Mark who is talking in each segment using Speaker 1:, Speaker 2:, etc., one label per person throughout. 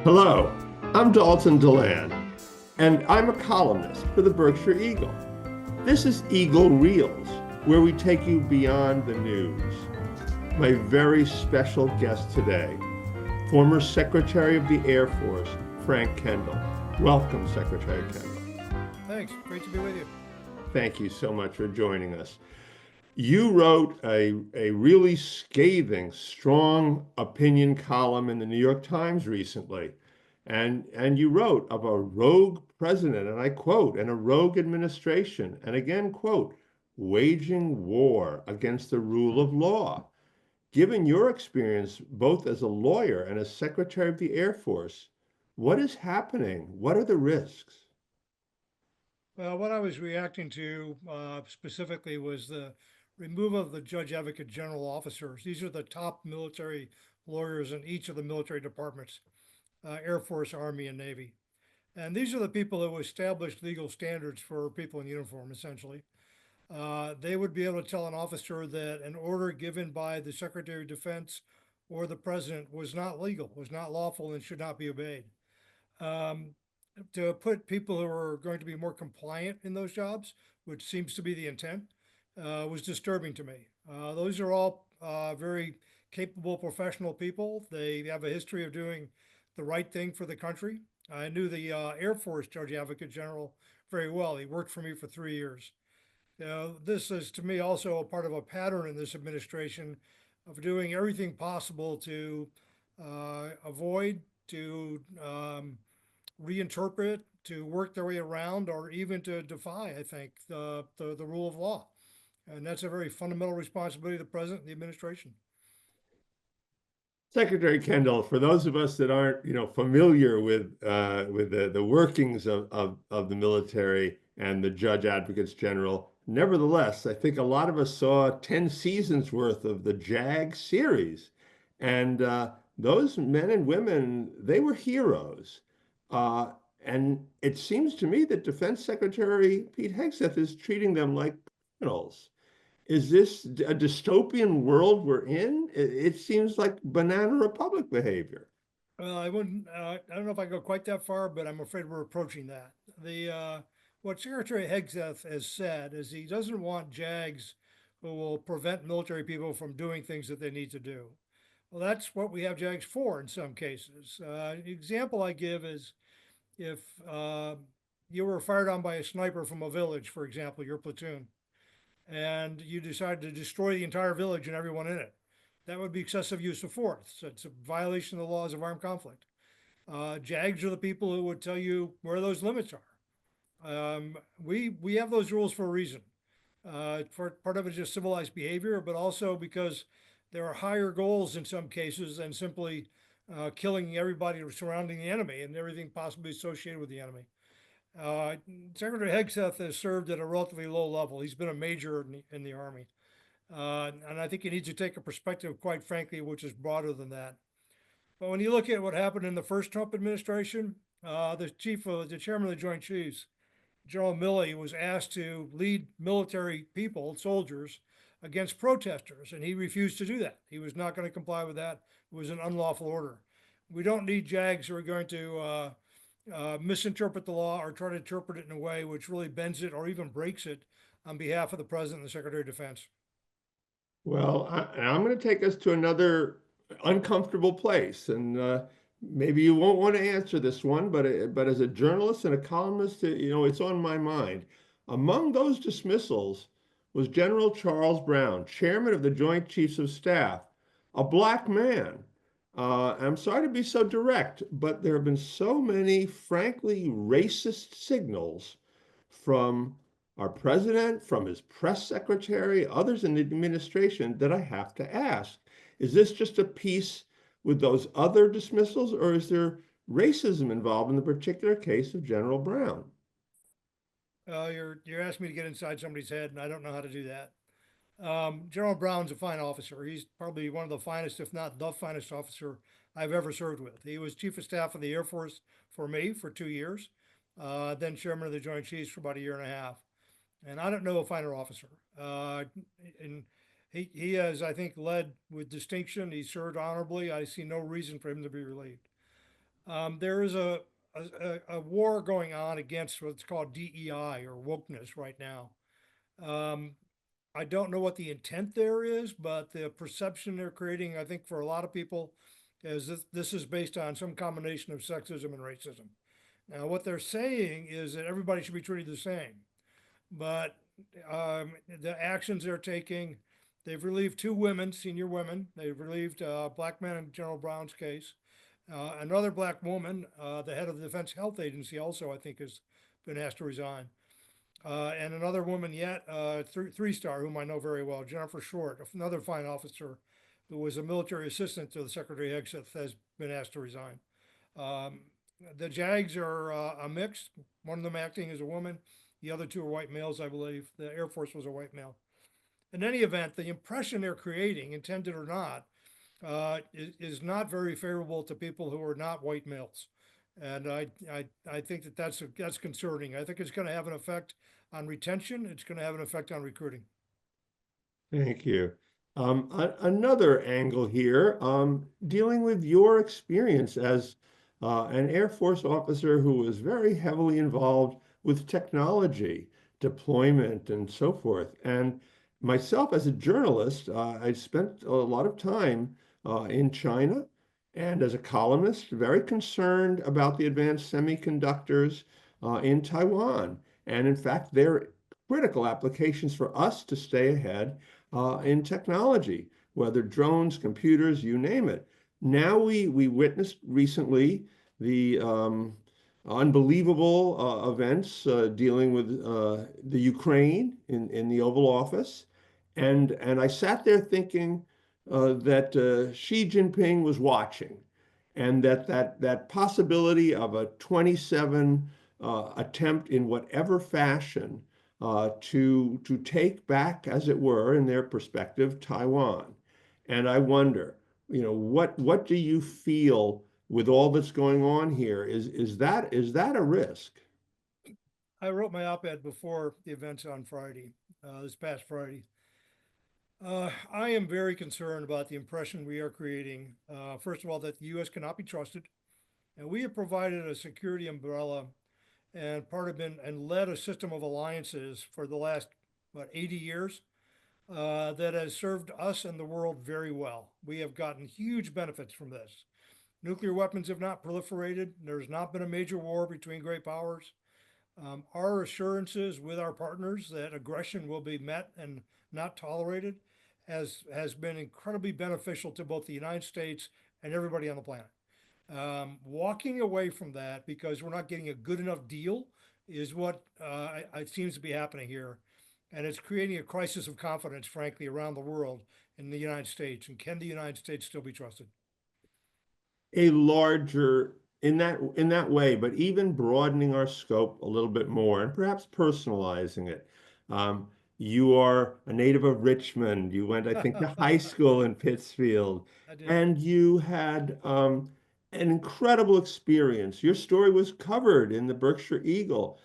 Speaker 1: Hello, I'm Dalton Delan, and I'm a columnist for the Berkshire Eagle. This is Eagle Reels, where we take you beyond the news. My very special guest today, former Secretary of the Air Force, Frank Kendall. Welcome, Secretary Kendall.
Speaker 2: Thanks. Great to be with you.
Speaker 1: Thank you so much for joining us. You wrote a really scathing, strong opinion column in the New York Times recently. And you wrote of a rogue president, and I quote, and a rogue administration, and again, quote, waging war against the rule of law. Given your experience both as a lawyer and as Secretary of the Air Force, what is happening? What are the risks?
Speaker 2: Well, what I was reacting to specifically was the removal of the Judge Advocate General officers. These are the top military lawyers in each of the military departments, Air Force, Army, and Navy. And these are the people who established legal standards for people in uniform, essentially. They would be able to tell an officer that an order given by the Secretary of Defense or the President was not legal, was not lawful, and should not be obeyed. Um, to put people who are going to be more compliant in those jobs, which seems to be the intent, was disturbing to me. Those are all very capable professional people. They have a history of doing the right thing for the country. I knew the Air Force Judge Advocate General very well. He worked for me for 3 years. This is to me also a part of a pattern in this administration of doing everything possible to avoid, to reinterpret, to work their way around, or even to defy, I think, the rule of law. And that's a very fundamental responsibility of the president and the administration.
Speaker 1: Secretary Kendall, for those of us that aren't, familiar with the workings of the military and the judge advocates general, nevertheless, I think a lot of us saw 10 seasons worth of the JAG series, and those men and women, they were heroes. Uh, and it seems to me that Defense Secretary Pete Hegseth is treating them like criminals. Is this a dystopian world we're in? It seems like banana republic behavior.
Speaker 2: Well, I wouldn't. I don't know if I go quite that far, but I'm afraid we're approaching that. The What Secretary Hegseth has said is he doesn't want JAGs who will prevent military people from doing things that they need to do. Well, that's what we have JAGs for in some cases. An example I give is if you were fired on by a sniper from a village, for example, your platoon, and you decide to destroy the entire village and everyone in it. That would be excessive use of force. So it's a violation of the laws of armed conflict. JAGs are the people who would tell you where those limits are. We have those rules for a reason. For part of it is just civilized behavior, but also because there are higher goals in some cases than simply killing everybody surrounding the enemy and everything possibly associated with the enemy. Uh, Secretary Hegseth has served at a relatively low level. He's been a major in the Army. And I think he needs to take a perspective, quite frankly, which is broader than that. But when you look at what happened in the first Trump administration, the chairman of the Joint Chiefs, General Milley, was asked to lead military people, soldiers, against protesters, and he refused to do that. He was not going to comply with that. It was an unlawful order. We don't need JAGs who are going to misinterpret the law or try to interpret it in a way which really bends it or even breaks it on behalf of the president and the secretary of defense.
Speaker 1: Well, I'm going to take us to another uncomfortable place, and maybe you won't want to answer this one, but as a journalist and a columnist, it's on my mind. Among those dismissals was General Charles Brown, chairman of the Joint Chiefs of Staff, a black man. I'm sorry to be so direct, but there have been so many, frankly, racist signals from our president, from his press secretary, others in the administration that I have to ask. Is this just a piece with those other dismissals, or is there racism involved in the particular case of General Brown?
Speaker 2: You're asking me to get inside somebody's head, and I don't know how to do that. General Brown's a fine officer. He's probably one of the finest, if not the finest officer I've ever served with. He was chief of staff of the Air Force for me for 2 years, then chairman of the Joint Chiefs for about a year and a half. And I don't know a finer officer. And he has, I think, led with distinction. He served honorably. I see no reason for him to be relieved. There is a war going on against what's called DEI or wokeness right now. Um, I don't know what the intent there is, but the perception they're creating, I think, for a lot of people, is that this is based on some combination of sexism and racism. Now, what they're saying is that everybody should be treated the same, but the actions they're taking, they've relieved two women, senior women. They've relieved a black man in General Brown's case. Another black woman, the head of the Defense Health Agency, also I think has been asked to resign. And another woman yet, three-star, whom I know very well, Jennifer Short, another fine officer who was a military assistant to the Secretary Hegseth, has been asked to resign. Um, the JAGs are a mix. One of them acting as a woman. The other two are white males, I believe. The Air Force was a white male. In any event, the impression they're creating, intended or not, is not very favorable to people who are not white males. And I think that that's concerning. I think it's going to have an effect on retention. It's going to have an effect on recruiting.
Speaker 1: Thank you. Another angle here, dealing with your experience as an Air Force officer who was very heavily involved with technology deployment and so forth. And myself as a journalist, I spent a lot of time in China and as a columnist, very concerned about the advanced semiconductors in Taiwan. And in fact, they're critical applications for us to stay ahead in technology, whether drones, computers, you name it. Now we witnessed recently the unbelievable events dealing with the Ukraine in the Oval Office. And I sat there thinking that Xi Jinping was watching and that possibility of a 27 attempt in whatever fashion to take back, as it were, in their perspective, Taiwan. And I wonder, what do you feel with all that's going on here? Is that a risk?
Speaker 2: I wrote my op-ed before the events on Friday, this past Friday. I am very concerned about the impression we are creating. First of all, that the U.S. cannot be trusted, and we have provided a security umbrella and part of been and led a system of alliances for the last 80 years that has served us and the world very well. We have gotten huge benefits from this. Nuclear weapons have not proliferated. There's not been a major war between great powers. Our assurances with our partners that aggression will be met and not tolerated has been incredibly beneficial to both the United States and everybody on the planet. Walking away from that because we're not getting a good enough deal is what it seems to be happening here. And it's creating a crisis of confidence, frankly, around the world in the United States. And can the United States still be trusted?
Speaker 1: A larger in that way, but even broadening our scope a little bit more and perhaps personalizing it. Um, you are a native of Richmond. You went, I think, to high school in Pittsfield,
Speaker 2: I did.
Speaker 1: and you had an incredible experience. Your story was covered in the Berkshire Eagle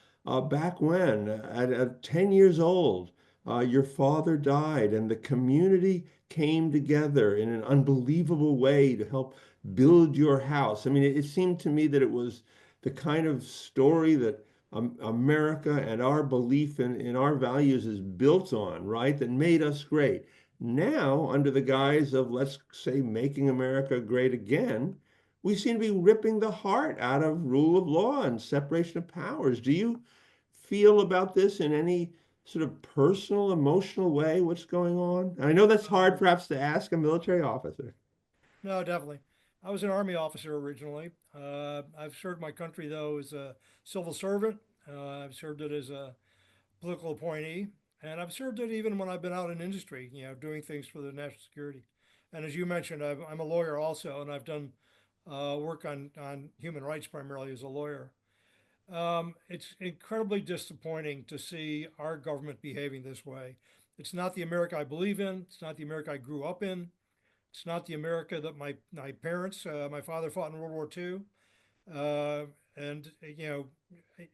Speaker 1: back when, at 10 years old. Your father died, and the community came together in an unbelievable way to help build your house. I mean, it seemed to me that it was the kind of story that America and our belief in our values is built on, right? That made us great. Now, under the guise of, let's say, making America great again, we seem to be ripping the heart out of rule of law and separation of powers. Do you feel about this in any sort of personal, emotional way? What's going on? And I know that's hard
Speaker 2: Um,
Speaker 1: perhaps to ask a military officer.
Speaker 2: no, definitely. I was an Army officer originally. I've served my country, though, as a civil servant. I've served it as a political appointee, and I've served it even when I've been out in industry, doing things for the national security. And as you mentioned, I'm a lawyer also, and I've done work on human rights primarily as a lawyer. It's incredibly disappointing to see our government behaving this way. It's not the America I believe in. It's not the America I grew up in. It's not the America that my parents, my father fought in World War II. Uh, and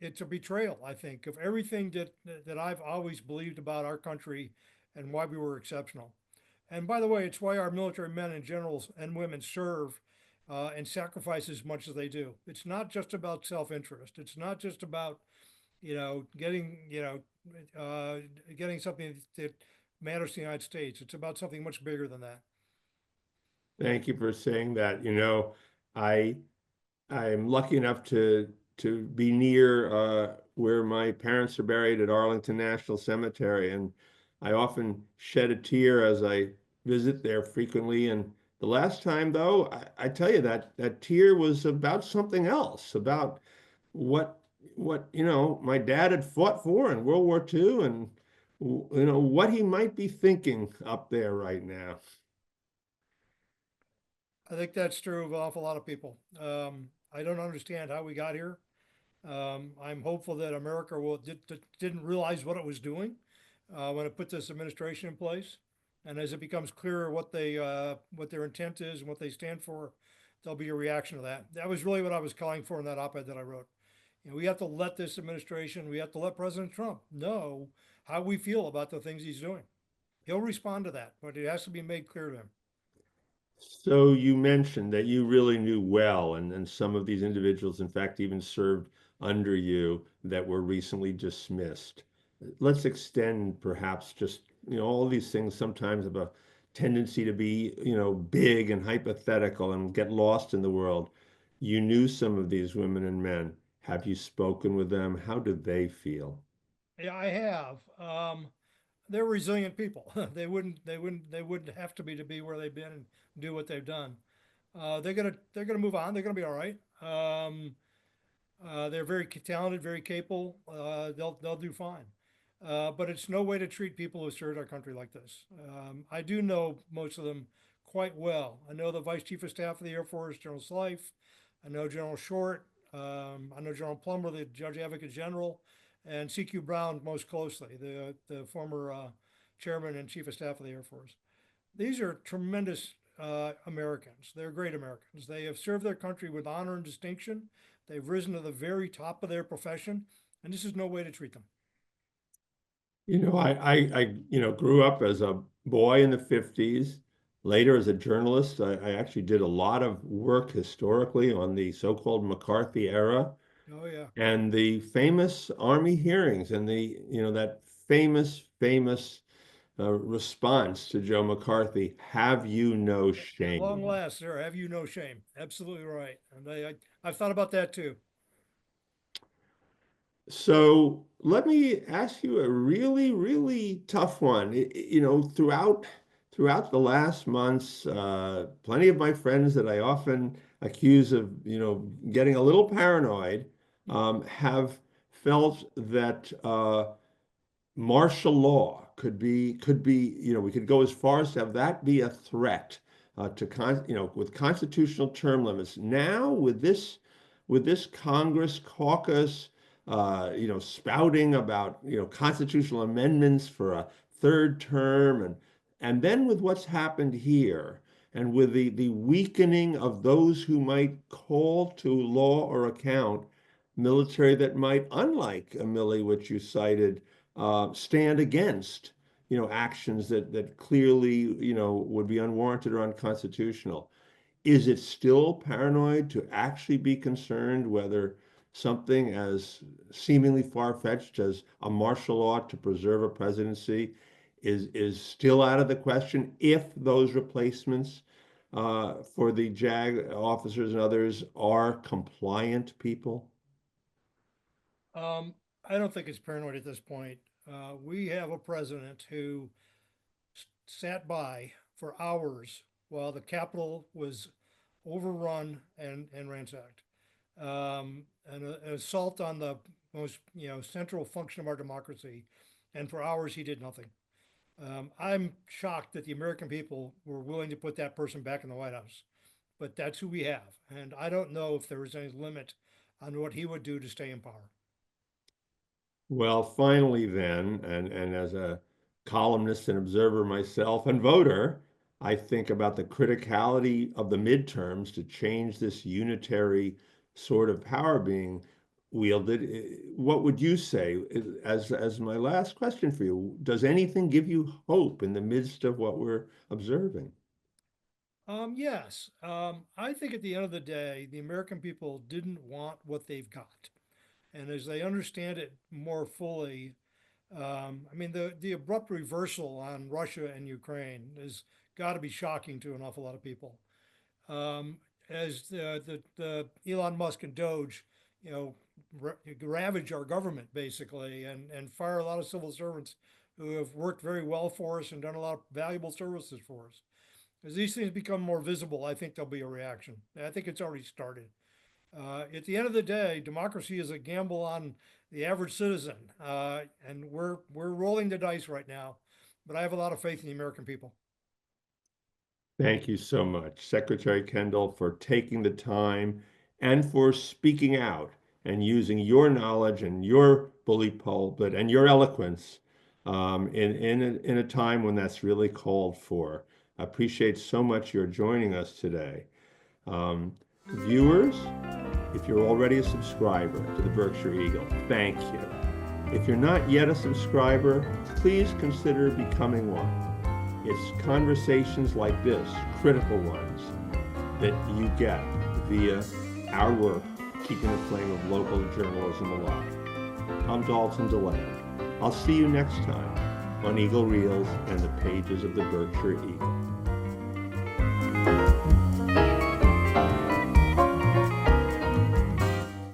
Speaker 2: it's a betrayal, I think, of everything that I've always believed about our country and why we were exceptional. And by the way, it's why our military men and generals and women serve and sacrifice as much as they do. It's not just about self-interest. It's not just about, getting, getting something that matters to the United States. It's about something much bigger than that.
Speaker 1: Thank you for saying that. I I'm lucky enough to be near where my parents are buried at Arlington National Cemetery, and I often shed a tear as I visit there frequently. And the last time, though, I tell you that that tear was about something else, about what my dad had fought for in World War II, and what he might be thinking up there right now.
Speaker 2: I think that's true of an awful lot of people. I don't understand how we got here. I'm hopeful that America didn't realize what it was doing when it put this administration in place, and as it becomes clearer what their intent is and what they stand for, there'll be a reaction to that. That was really what I was calling for in that op-ed that I wrote. We have to let this administration, we have to let President Trump know how we feel about the things he's doing. He'll respond to that, but it has to be made clear to him.
Speaker 1: So you mentioned that you really knew well, and some of these individuals, in fact, even served under you that were recently dismissed. Let's extend perhaps just, all these things sometimes have a tendency to be, big and hypothetical and get lost in the world. You knew some of these women and men. Have you spoken with them? How do they feel?
Speaker 2: Yeah, I have. They're resilient people. They wouldn't have to be where they've been and do what they've done. They're gonna move on. They're gonna be all right. They're very talented, very capable. They'll do fine. But it's no way to treat people who served our country like this. I do know most of them quite well. I know the Vice Chief of Staff of the Air Force, General Slife. I know General Short. I know General Plummer, the Judge Advocate General, and CQ Brown most closely, the former Chairman and Chief of Staff of the Air Force. These are tremendous Americans. They're great Americans. They have served their country with honor and distinction. They've risen to the very top of their profession, and this is no way to treat them.
Speaker 1: I grew up as a boy in the 50s. Later, as a journalist, I actually did a lot of work historically on the so-called McCarthy era
Speaker 2: Oh yeah.
Speaker 1: and the famous Army hearings and that famous response to Joe McCarthy, have you no
Speaker 2: At long
Speaker 1: shame?
Speaker 2: last, sir, have you no shame? Absolutely right. And I've thought about that too.
Speaker 1: So let me ask you a really, really tough one. Throughout the last months, plenty of my friends that I often accuse of, getting a little paranoid, have felt that martial law could be, we could go as far as to have that be a threat with constitutional term limits. Now with this Congress caucus, spouting about, constitutional amendments for a third term, and then with what's happened here, and with the weakening of those who might call to law or account military that might, unlike Millie, which you cited, stand against, actions that clearly, would be unwarranted or unconstitutional. Is it still paranoid to actually be concerned whether something as seemingly far-fetched as a martial law to preserve a presidency is still out of the question if those replacements for the JAG officers and others are compliant people?
Speaker 2: I don't think it's paranoid at this point. We have a president who sat by for hours while the Capitol was overrun and ransacked. An assault on the most central function of our democracy, and for hours he did nothing. I'm shocked that the American people were willing to put that person back in the White House, but that's who we have, and I don't know if there was any limit on what he would do to stay in power.
Speaker 1: Well, finally, then, and as a columnist and observer myself and voter, I think about the criticality of the midterms to change this unitary sort of power being wielded. What would you say as my last question for you? Does anything give you hope in the midst of what we're observing?
Speaker 2: Yes. I think at the end of the day, the American people didn't want what they've got. And as they understand it more fully, I mean, the abrupt reversal on Russia and Ukraine has got to be shocking to an awful lot of people. Um, as the Elon Musk and Doge, you know, ravage our government basically and fire a lot of civil servants who have worked very well for us and done a lot of valuable services for us. As these things become more visible, I think there'll be a reaction. I think it's already started. At the end of the day, democracy is a gamble on the average citizen, and we're rolling the dice right now. But I have a lot of faith in the American people.
Speaker 1: Thank you so much, Secretary Kendall, for taking the time and for speaking out and using your knowledge and your bully pulpit and your eloquence in a time when that's really called for. I appreciate so much your joining us today. Viewers, if you're already a subscriber to the Berkshire Eagle, thank you. If you're not yet a subscriber, please consider becoming one. It's conversations like this, critical ones, that you get via our work keeping the flame of local journalism alive. I'm Dalton Delan. I'll see you next time on Eagle Reels and the pages of the Berkshire Eagle.